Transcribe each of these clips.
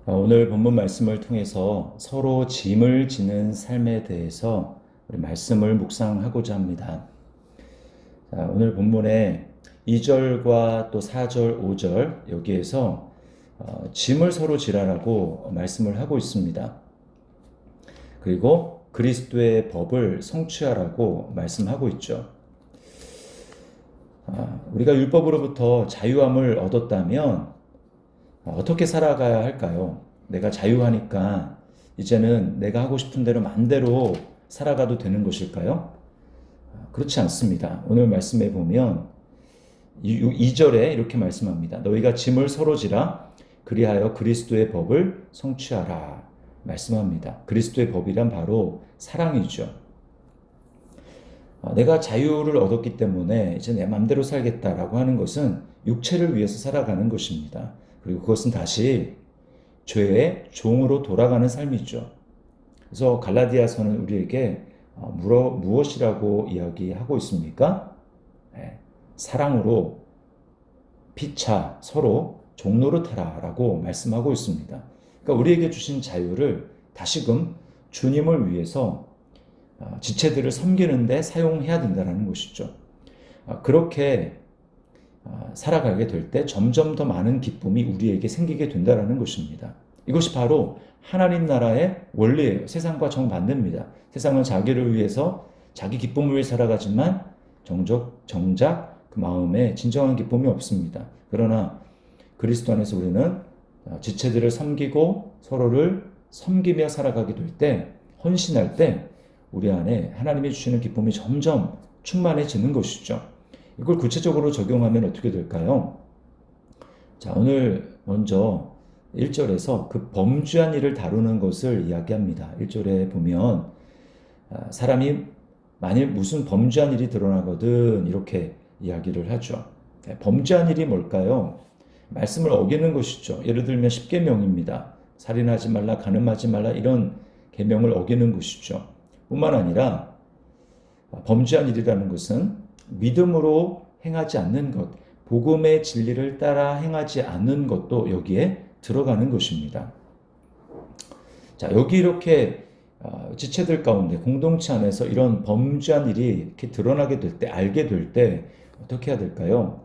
오늘 본문 말씀을 통해서 서로 짐을 지는 삶에 대해서 우리 말씀을 묵상하고자 합니다. 오늘 본문의 2절과 또 4절, 5절 여기에서 짐을 서로 지라라고 말씀을 하고 있습니다. 그리고 그리스도의 법을 성취하라고 말씀하고 있죠. 우리가 율법으로부터 자유함을 얻었다면 어떻게 살아가야 할까요? 내가 자유하니까 이제는 내가 하고 싶은 대로 마음대로 살아가도 되는 것일까요? 그렇지 않습니다. 오늘 말씀에 보면 2절에 이렇게 말씀합니다. 너희가 짐을 서로 지라 그리하여 그리스도의 법을 성취하라 말씀합니다. 그리스도의 법이란 바로 사랑이죠. 내가 자유를 얻었기 때문에 이제 내 마음대로 살겠다라고 하는 것은 육체를 위해서 살아가는 것입니다. 그리고 그것은 다시 죄의 종으로 돌아가는 삶이죠. 그래서 갈라디아서는 우리에게 무엇이라고 이야기하고 있습니까? 사랑으로 피차 서로 종노릇하라라고 말씀하고 있습니다. 그러니까 우리에게 주신 자유를 다시금 주님을 위해서 지체들을 섬기는데 사용해야 된다는 것이죠. 그렇게 살아가게 될 때 점점 더 많은 기쁨이 우리에게 생기게 된다는 것입니다. 이것이 바로 하나님 나라의 원리예요. 세상과 정반대입니다. 세상은 자기를 위해서 자기 기쁨을 위해 살아가지만 정작 그 마음에 진정한 기쁨이 없습니다. 그러나 그리스도 안에서 우리는 지체들을 섬기고 서로를 섬기며 살아가게 될 때, 헌신할 때 우리 안에 하나님이 주시는 기쁨이 점점 충만해지는 것이죠. 이걸 구체적으로 적용하면 어떻게 될까요? 자, 오늘 먼저 1절에서 그 범죄한 일을 다루는 것을 이야기합니다. 1절에 보면 사람이 만일 무슨 범죄한 일이 드러나거든 이렇게 이야기를 하죠. 범죄한 일이 뭘까요? 말씀을 어기는 것이죠. 예를 들면 10계명입니다. 살인하지 말라, 간음하지 말라 이런 계명을 어기는 것이죠. 뿐만 아니라 범죄한 일이라는 것은 믿음으로 행하지 않는 것, 복음의 진리를 따라 행하지 않는 것도 여기에 들어가는 것입니다. 자, 여기 이렇게 지체들 가운데 공동체 안에서 이런 범죄한 일이 이렇게 드러나게 될 때, 알게 될 때 어떻게 해야 될까요?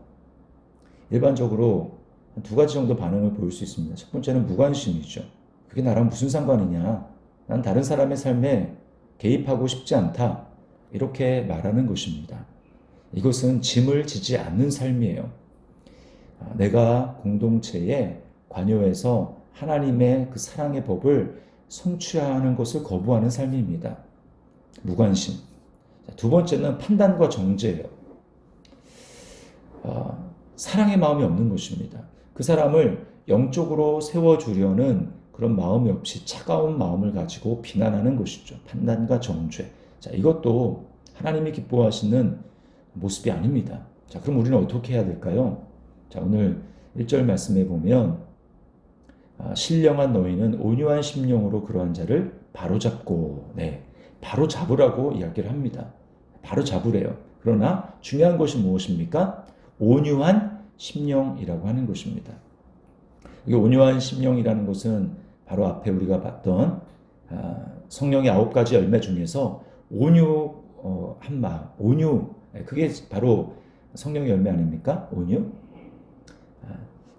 일반적으로 두 가지 정도 반응을 보일 수 있습니다. 첫 번째는 무관심이죠. 그게 나랑 무슨 상관이냐? 난 다른 사람의 삶에 개입하고 싶지 않다. 이렇게 말하는 것입니다. 이것은 짐을 지지 않는 삶이에요. 내가 공동체에 관여해서 하나님의 그 사랑의 법을 성취하는 것을 거부하는 삶입니다. 무관심. 두 번째는 판단과 정죄예요. 사랑의 마음이 없는 것입니다. 그 사람을 영적으로 세워주려는 그런 마음이 없이 차가운 마음을 가지고 비난하는 것이죠. 판단과 정죄. 자, 이것도 하나님이 기뻐하시는 모습이 아닙니다. 자, 그럼 우리는 어떻게 해야 될까요? 자, 오늘 1절 말씀에 보면 신령한 너희는 온유한 심령으로 그러한 자를 바로잡고, 바로잡으라고 이야기를 합니다. 바로잡으래요. 그러나 중요한 것이 무엇입니까? 온유한 심령이라고 하는 것입니다. 이 온유한 심령이라는 것은 바로 앞에 우리가 봤던 성령의 9가지 열매 중에서 온유한 마음, 온유, 그게 바로 성령의 열매 아닙니까? 온유.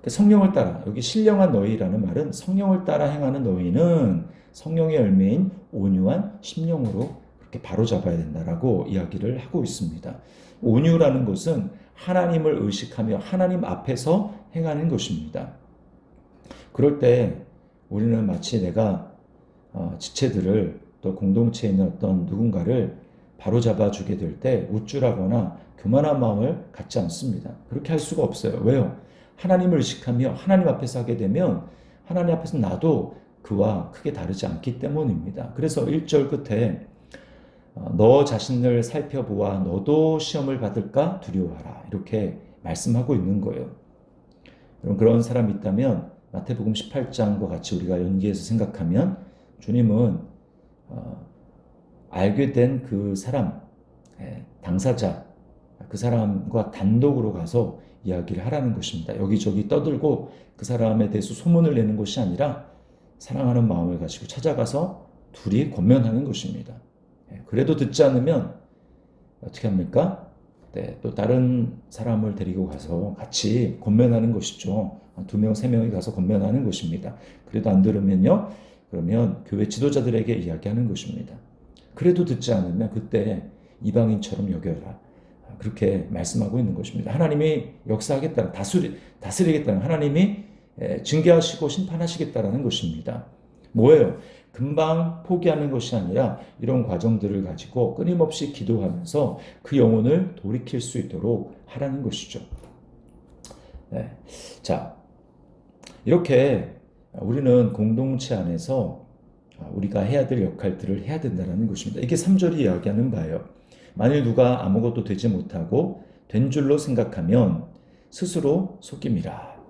성령을 따라, 여기 신령한 너희라는 말은 성령을 따라 행하는 너희는 성령의 열매인 온유한 심령으로 그렇게 바로잡아야 된다라고 이야기를 하고 있습니다. 온유라는 것은 하나님을 의식하며 하나님 앞에서 행하는 것입니다. 그럴 때 우리는 마치 내가 지체들을 또 공동체에 있는 어떤 누군가를 바로잡아 주게 될 때 우쭐하거나 교만한 마음을 갖지 않습니다. 그렇게 할 수가 없어요. 왜요? 하나님을 의식하며 하나님 앞에서 하게 되면 하나님 앞에서 나도 그와 크게 다르지 않기 때문입니다. 그래서 1절 끝에 너 자신을 살펴보아 너도 시험을 받을까 두려워하라 이렇게 말씀하고 있는 거예요. 여러분, 그런 사람이 있다면 마태복음 18장과 같이 우리가 연기해서 생각하면 주님은 알게 된 그 사람, 당사자, 그 사람과 단독으로 가서 이야기를 하라는 것입니다. 여기저기 떠들고 그 사람에 대해서 소문을 내는 것이 아니라 사랑하는 마음을 가지고 찾아가서 둘이 권면하는 것입니다. 그래도 듣지 않으면 어떻게 합니까? 네, 또 다른 사람을 데리고 가서 같이 권면하는 것이죠. 한 2명, 3명이 가서 권면하는 것입니다. 그래도 안 들으면요, 그러면 교회 지도자들에게 이야기하는 것입니다. 그래도 듣지 않으면 그때 이방인처럼 여겨라. 그렇게 말씀하고 있는 것입니다. 하나님이 역사하겠다는, 다스리겠다는, 하나님이 징계하시고 심판하시겠다는 것입니다. 뭐예요? 금방 포기하는 것이 아니라 이런 과정들을 가지고 끊임없이 기도하면서 그 영혼을 돌이킬 수 있도록 하라는 것이죠. 네. 자, 이렇게 우리는 공동체 안에서 우리가 해야 될 역할들을 해야 된다는 것입니다. 이게 3절이 이야기하는 바예요. 만일 누가 아무것도 되지 못하고 된 줄로 생각하면 스스로 속임이라.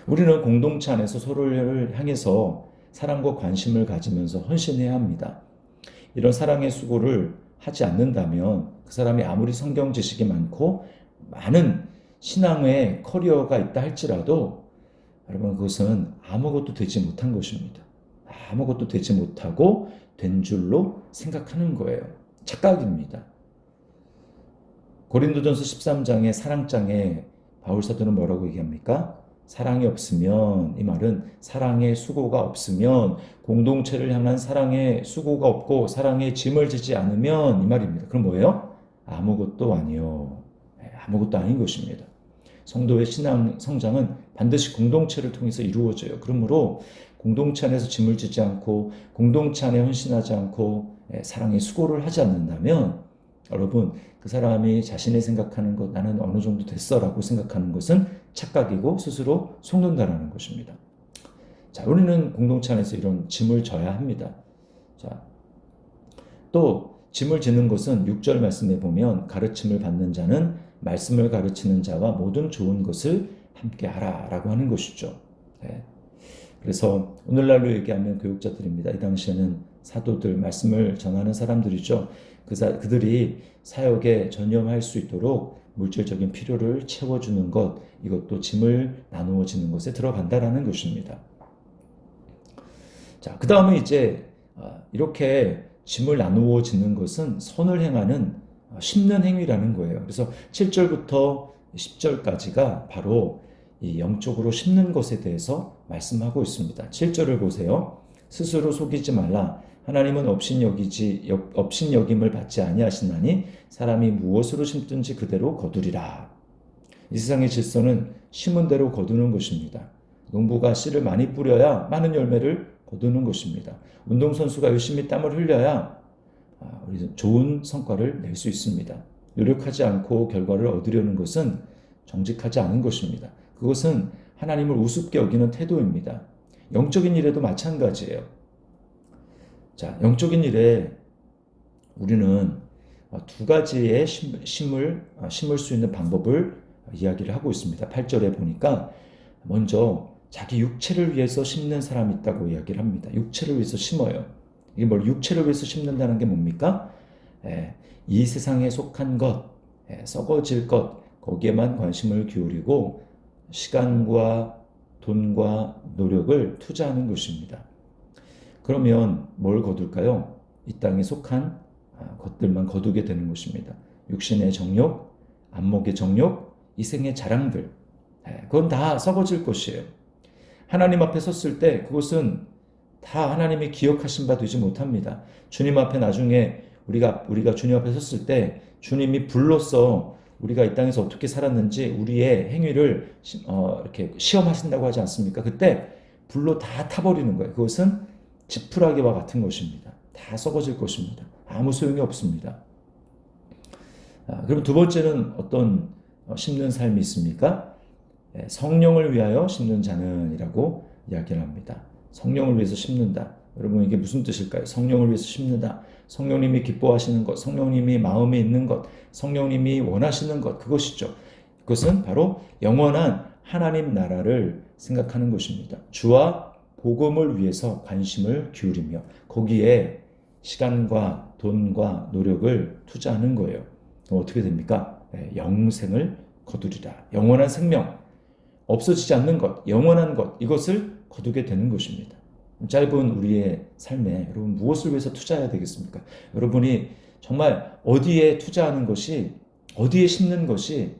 우리는 공동체 안에서 서로를 향해서 사랑과 관심을 가지면서 헌신해야 합니다. 이런 사랑의 수고를 하지 않는다면 그 사람이 아무리 성경 지식이 많고 많은 신앙의 커리어가 있다 할지라도 여러분 그것은 아무것도 되지 못한 것입니다. 아무것도 되지 못하고 된 줄로 생각하는 거예요. 착각입니다. 고린도전서 13장의 사랑장에 바울사도는 뭐라고 얘기합니까? 사랑이 없으면, 이 말은 사랑의 수고가 없으면, 공동체를 향한 사랑의 수고가 없고 사랑의 짐을 지지 않으면 이 말입니다. 그럼 뭐예요? 아무것도 아니요. 아무것도 아닌 것입니다. 성도의 신앙 성장은 반드시 공동체를 통해서 이루어져요. 그러므로 공동체 안에서 짐을 지지 않고 공동체 안에 헌신하지 않고 사랑의 수고를 하지 않는다면 여러분 그 사람이 자신이 생각하는 것 나는 어느 정도 됐어라고 생각하는 것은 착각이고 스스로 속는다라는 것입니다. 자, 우리는 공동체 안에서 이런 짐을 져야 합니다. 자, 또 짐을 지는 것은 6절 말씀에 보면 가르침을 받는 자는 말씀을 가르치는 자와 모든 좋은 것을 함께 하라라고 하는 것이죠. 네. 그래서 오늘날로 얘기하면 교육자들입니다. 이 당시에는 사도들, 말씀을 전하는 사람들이죠. 그들이 사역에 전념할 수 있도록 물질적인 필요를 채워주는 것, 이것도 짐을 나누어지는 것에 들어간다라는 것입니다. 자, 그 다음에 이제 이렇게 짐을 나누어지는 것은 선을 행하는 심는 행위라는 거예요. 그래서 7절부터 10절까지가 바로 이 영적으로 심는 것에 대해서 말씀하고 있습니다. 7절을 보세요. 스스로 속이지 말라. 하나님은 업신여김을 받지 아니하시나니 사람이 무엇으로 심든지 그대로 거두리라. 이 세상의 질서는 심은 대로 거두는 것입니다. 농부가 씨를 많이 뿌려야 많은 열매를 거두는 것입니다. 운동선수가 열심히 땀을 흘려야 좋은 성과를 낼 수 있습니다. 노력하지 않고 결과를 얻으려는 것은 정직하지 않은 것입니다. 그것은 하나님을 우습게 여기는 태도입니다. 영적인 일에도 마찬가지예요. 자, 영적인 일에 우리는 두 가지의 심을 수 있는 방법을 이야기를 하고 있습니다. 8절에 보니까 먼저 자기 육체를 위해서 심는 사람이 있다고 이야기를 합니다. 육체를 위해서 심어요. 이게 뭘 육체를 위해서 심는다는 게 뭡니까? 이 세상에 속한 것, 썩어질 것, 거기에만 관심을 기울이고 시간과 돈과 노력을 투자하는 것입니다. 그러면 뭘 거둘까요? 이 땅에 속한 것들만 거두게 되는 것입니다. 육신의 정욕, 안목의 정욕, 이생의 자랑들, 그건 다 썩어질 것이에요. 하나님 앞에 섰을 때 그것은 다 하나님이 기억하신 바 되지 못합니다. 주님 앞에 나중에 우리가 주님 앞에 섰을 때 주님이 불로써 우리가 이 땅에서 어떻게 살았는지 우리의 행위를 이렇게 시험하신다고 하지 않습니까? 그때 불로 다 타버리는 거예요. 그것은 지푸라기와 같은 것입니다. 다 썩어질 것입니다. 아무 소용이 없습니다. 그럼 두 번째는 어떤 심는 삶이 있습니까? 성령을 위하여 심는 자는 이라고 이야기를 합니다. 성령을 위해서 심는다. 여러분 이게 무슨 뜻일까요? 성령을 위해서 심는다. 성령님이 기뻐하시는 것, 성령님이 마음에 있는 것, 성령님이 원하시는 것, 그것이죠. 그것은 바로 영원한 하나님 나라를 생각하는 것입니다. 주와 복음을 위해서 관심을 기울이며 거기에 시간과 돈과 노력을 투자하는 거예요. 그럼 어떻게 됩니까? 영생을 거두리라. 영원한 생명, 없어지지 않는 것, 영원한 것, 이것을 거두게 되는 것입니다. 짧은 우리의 삶에 여러분 무엇을 위해서 투자해야 되겠습니까? 여러분이 정말 어디에 투자하는 것이, 어디에 심는 것이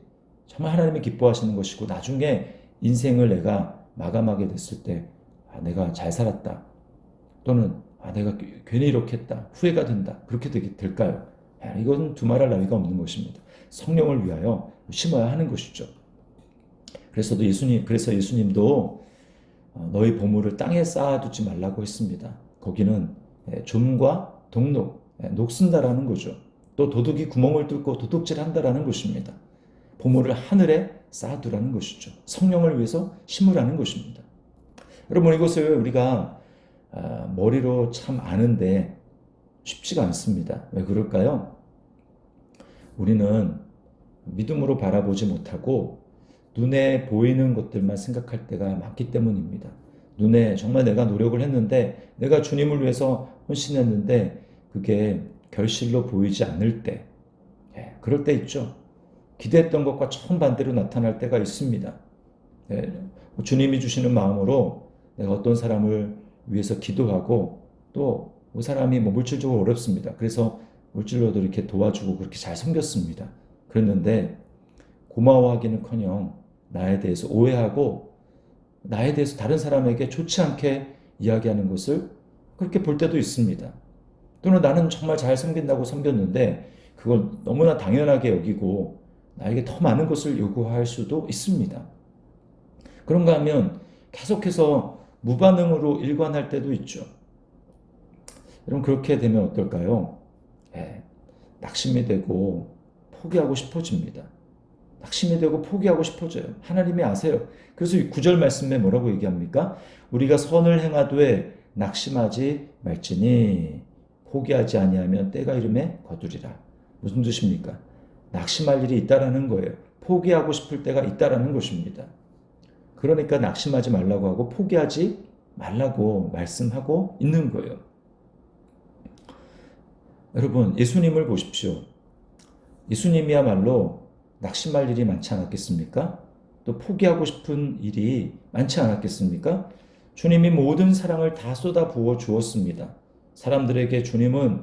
정말 하나님이 기뻐하시는 것이고, 나중에 인생을 내가 마감하게 됐을 때 내가 잘 살았다, 또는 내가 괜히 이렇게 했다, 후회가 된다, 그렇게 될까요? 이건 두말할 나위가 없는 것입니다. 성령을 위하여 심어야 하는 것이죠. 그래서 예수님도 너희 보물을 땅에 쌓아두지 말라고 했습니다. 거기는 좀과 독록, 녹슨다라는 거죠. 또 도둑이 구멍을 뚫고 도둑질한다라는 것입니다. 보물을 하늘에 쌓아두라는 것이죠. 성령을 위해서 심으라는 것입니다. 여러분, 이것을 우리가 머리로 참 아는데 쉽지가 않습니다. 왜 그럴까요? 우리는 믿음으로 바라보지 못하고 눈에 보이는 것들만 생각할 때가 많기 때문입니다. 눈에 정말 내가 노력을 했는데, 내가 주님을 위해서 헌신했는데 그게 결실로 보이지 않을 때, 그럴 때 있죠. 기대했던 것과 정반대로 나타날 때가 있습니다. 주님이 주시는 마음으로 내가 어떤 사람을 위해서 기도하고, 또 그 사람이 물질적으로 어렵습니다. 그래서 물질로도 이렇게 도와주고 그렇게 잘 섬겼습니다. 그랬는데 고마워하기는커녕 나에 대해서 오해하고, 나에 대해서 다른 사람에게 좋지 않게 이야기하는 것을 그렇게 볼 때도 있습니다. 또는 나는 정말 잘 섬긴다고 섬겼는데 그걸 너무나 당연하게 여기고 나에게 더 많은 것을 요구할 수도 있습니다. 그런가 하면 계속해서 무반응으로 일관할 때도 있죠. 여러분, 그렇게 되면 어떨까요? 낙심이 되고 포기하고 싶어집니다. 낙심이 되고 포기하고 싶어져요. 하나님이 아세요. 그래서 9절 말씀에 뭐라고 얘기합니까? 우리가 선을 행하되 낙심하지 말지니 포기하지 아니하면 때가 이름에 거두리라. 무슨 뜻입니까? 낙심할 일이 있다라는 거예요. 포기하고 싶을 때가 있다라는 것입니다. 그러니까 낙심하지 말라고 하고 포기하지 말라고 말씀하고 있는 거예요. 여러분, 예수님을 보십시오. 예수님이야말로 낙심할 일이 많지 않았겠습니까? 또 포기하고 싶은 일이 많지 않았겠습니까? 주님이 모든 사랑을 다 쏟아 부어 주었습니다. 주님은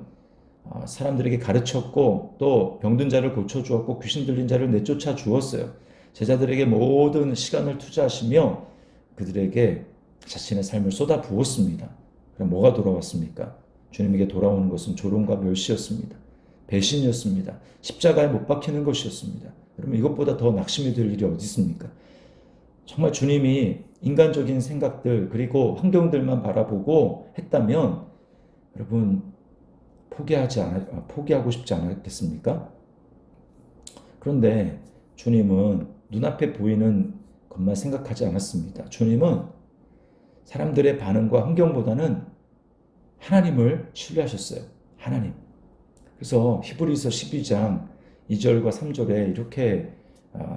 사람들에게 가르쳤고, 또 병든 자를 고쳐 주었고, 귀신 들린 자를 내쫓아 주었어요. 제자들에게 모든 시간을 투자하시며 그들에게 자신의 삶을 쏟아 부었습니다. 그럼 뭐가 돌아왔습니까? 주님에게 돌아오는 것은 조롱과 멸시였습니다. 배신이었습니다. 십자가에 못 박히는 것이었습니다. 그러면 이것보다 더 낙심이 될 일이 어디 있습니까? 정말 주님이 인간적인 생각들 그리고 환경들만 바라보고 했다면 여러분 포기하고 싶지 않았겠습니까? 그런데 주님은 눈앞에 보이는 것만 생각하지 않았습니다. 주님은 사람들의 반응과 환경보다는 하나님을 신뢰하셨어요. 하나님. 그래서 히브리서 12장 2절과 3절에 이렇게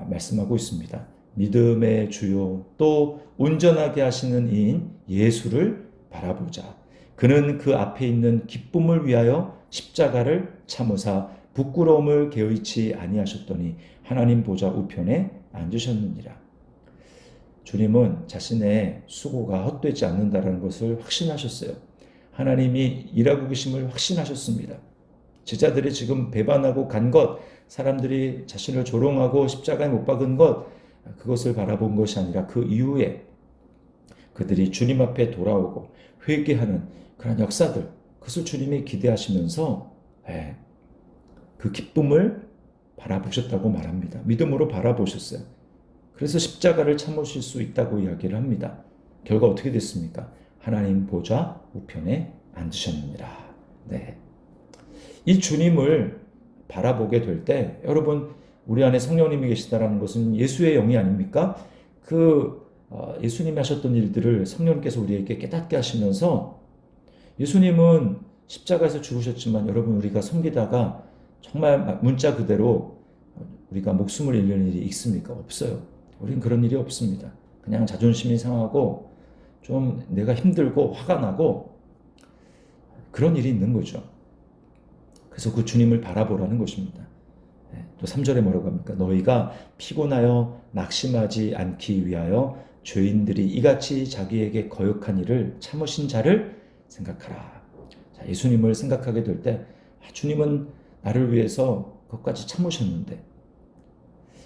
말씀하고 있습니다. 믿음의 주요 또 온전하게 하시는 이인 예수를 바라보자. 그는 그 앞에 있는 기쁨을 위하여 십자가를 참으사 부끄러움을 개의치 아니하셨더니 하나님 보좌 우편에 앉으셨느니라. 주님은 자신의 수고가 헛되지 않는다는 것을 확신하셨어요. 하나님이 일하고 계심을 확신하셨습니다. 제자들이 지금 배반하고 간 것, 사람들이 자신을 조롱하고 십자가에 못 박은 것, 그것을 바라본 것이 아니라 그 이후에 그들이 주님 앞에 돌아오고 회개하는 그런 역사들, 그것을 주님이 기대하시면서 그 기쁨을 바라보셨다고 말합니다. 믿음으로 바라보셨어요. 그래서 십자가를 참으실 수 있다고 이야기를 합니다. 결과 어떻게 됐습니까? 하나님 보좌 우편에 앉으셨느니라. 이 주님을 바라보게 될 때 여러분, 우리 안에 성령님이 계시다라는 것은 예수의 영이 아닙니까? 예수님이 하셨던 일들을 성령님께서 우리에게 깨닫게 하시면서, 예수님은 십자가에서 죽으셨지만 여러분, 우리가 섬기다가 정말 문자 그대로 우리가 목숨을 잃는 일이 있습니까? 없어요. 우린 그런 일이 없습니다. 그냥 자존심이 상하고 좀 내가 힘들고 화가 나고 그런 일이 있는 거죠. 그래서 그 주님을 바라보라는 것입니다. 또 3절에 뭐라고 합니까? 너희가 피곤하여 낙심하지 않기 위하여 죄인들이 이같이 자기에게 거역한 일을 참으신 자를 생각하라. 자, 예수님을 생각하게 될 때 주님은 나를 위해서 그것까지 참으셨는데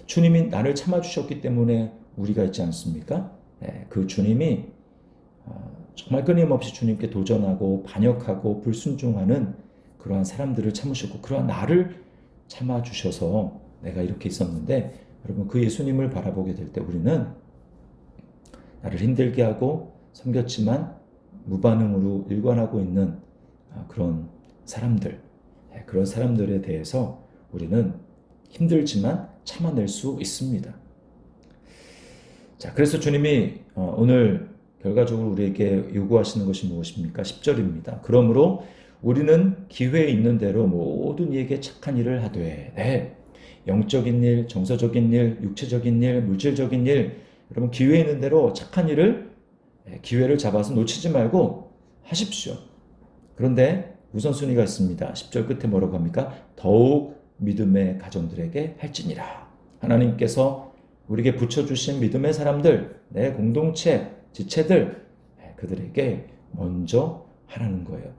주님이 나를 참아주셨기 때문에 우리가 있지 않습니까? 그 주님이 정말 끊임없이 주님께 도전하고 반역하고 불순종하는 그러한 사람들을 참으셨고 그러한 나를 참아주셔서 내가 이렇게 있었는데 여러분 그 예수님을 바라보게 될 때 우리는 나를 힘들게 하고 섬겼지만 무반응으로 일관하고 있는 그런 사람들, 그런 사람들에 대해서 우리는 힘들지만 참아낼 수 있습니다. 자, 그래서 주님이 오늘 결과적으로 우리에게 요구하시는 것이 무엇입니까? 10절입니다. 그러므로 우리는 기회에 있는 대로 모든 이에게 착한 일을 하되, 영적인 일, 정서적인 일, 육체적인 일, 물질적인 일, 여러분 기회에 있는 대로 착한 일을 기회를 잡아서 놓치지 말고 하십시오. 그런데 우선순위가 있습니다. 10절 끝에 뭐라고 합니까? 더욱 믿음의 가정들에게 할지니라. 하나님께서 우리에게 붙여주신 믿음의 사람들, 내 공동체, 지체들, 그들에게 먼저 하라는 거예요.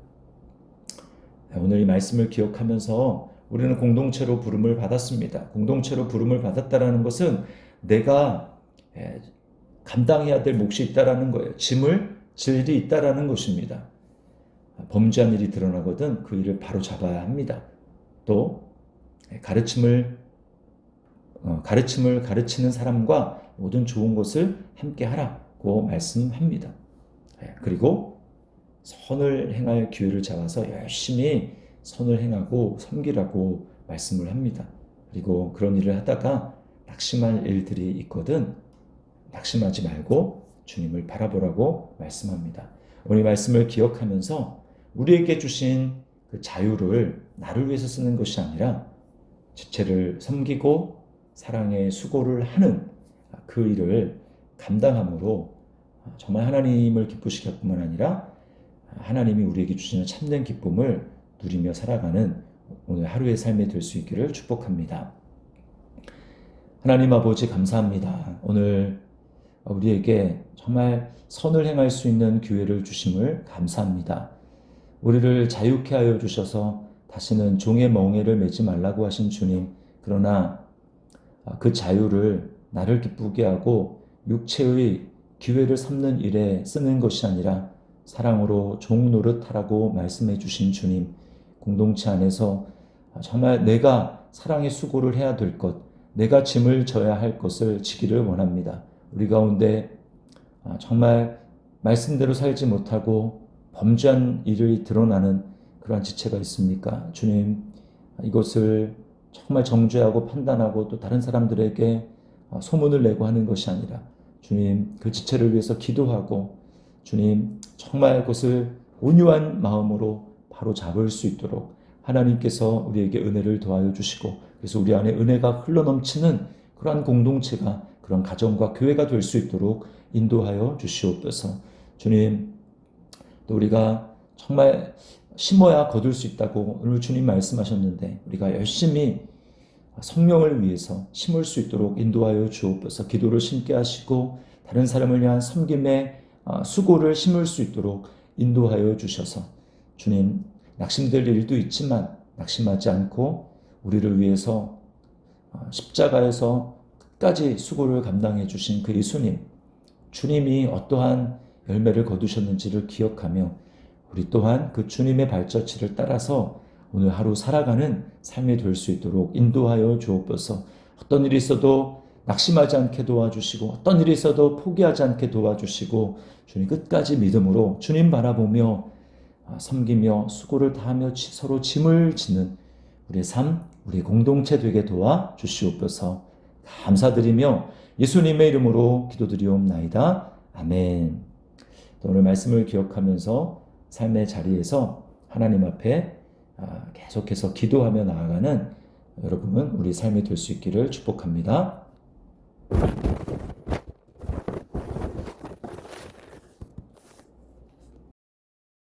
오늘 이 말씀을 기억하면서 우리는 공동체로 부름을 받았습니다. 공동체로 부름을 받았다라는 것은 내가 감당해야 될 몫이 있다라는 거예요. 짐을 질 일이 있다라는 것입니다. 범죄한 일이 드러나거든 그 일을 바로 잡아야 합니다. 또 가르침을 가르치는 사람과 모든 좋은 것을 함께 하라고 말씀합니다. 그리고 선을 행할 기회를 잡아서 열심히 선을 행하고 섬기라고 말씀을 합니다. 그리고 그런 일을 하다가 낙심할 일들이 있거든 낙심하지 말고 주님을 바라보라고 말씀합니다. 오늘 말씀을 기억하면서 우리에게 주신 그 자유를 나를 위해서 쓰는 것이 아니라 지체를 섬기고 사랑의 수고를 하는 그 일을 감당함으로 정말 하나님을 기쁘시게 뿐만 아니라 하나님이 우리에게 주시는 참된 기쁨을 누리며 살아가는 오늘 하루의 삶이 될 수 있기를 축복합니다. 하나님 아버지 감사합니다. 오늘 우리에게 정말 선을 행할 수 있는 기회를 주심을 감사합니다. 우리를 자유케 하여 주셔서 다시는 종의 멍에를 매지 말라고 하신 주님, 그러나 그 자유를 나를 기쁘게 하고 육체의 기회를 삼는 일에 쓰는 것이 아니라 사랑으로 종 노릇하라고 말씀해 주신 주님, 공동체 안에서 정말 내가 사랑의 수고를 해야 될 것, 내가 짐을 져야 할 것을 지기를 원합니다. 우리 가운데 정말 말씀대로 살지 못하고 범죄한 일이 드러나는 그러한 지체가 있습니까? 주님, 이것을 정말 정죄하고 판단하고 또 다른 사람들에게 소문을 내고 하는 것이 아니라 주님, 그 지체를 위해서 기도하고 주님, 정말 그것을 온유한 마음으로 바로 잡을 수 있도록 하나님께서 우리에게 은혜를 더하여 주시고 그래서 우리 안에 은혜가 흘러넘치는 그러한 공동체가 그런 가정과 교회가 될 수 있도록 인도하여 주시옵소서. 주님, 또 우리가 정말 심어야 거둘 수 있다고 오늘 주님 말씀하셨는데 우리가 열심히 성령을 위해서 심을 수 있도록 인도하여 주옵소서. 기도를 심게 하시고 다른 사람을 위한 섬김의 수고를 심을 수 있도록 인도하여 주셔서 주님, 낙심될 일도 있지만 낙심하지 않고 우리를 위해서 십자가에서 끝까지 수고를 감당해 주신 그 예수님, 주님이 어떠한 열매를 거두셨는지를 기억하며 우리 또한 그 주님의 발자취를 따라서 오늘 하루 살아가는 삶이 될 수 있도록 인도하여 주옵소서. 어떤 일이 있어도 낙심하지 않게 도와주시고 어떤 일이 있어도 포기하지 않게 도와주시고 주님 끝까지 믿음으로 주님 바라보며 섬기며 수고를 다하며 서로 짐을 지는 우리의 삶, 우리의 공동체 되게 도와주시옵소서. 감사드리며 예수님의 이름으로 기도드리옵나이다. 아멘. 오늘 말씀을 기억하면서 삶의 자리에서 하나님 앞에 계속해서 기도하며 나아가는 여러분 우리 삶이 될 수 있기를 축복합니다.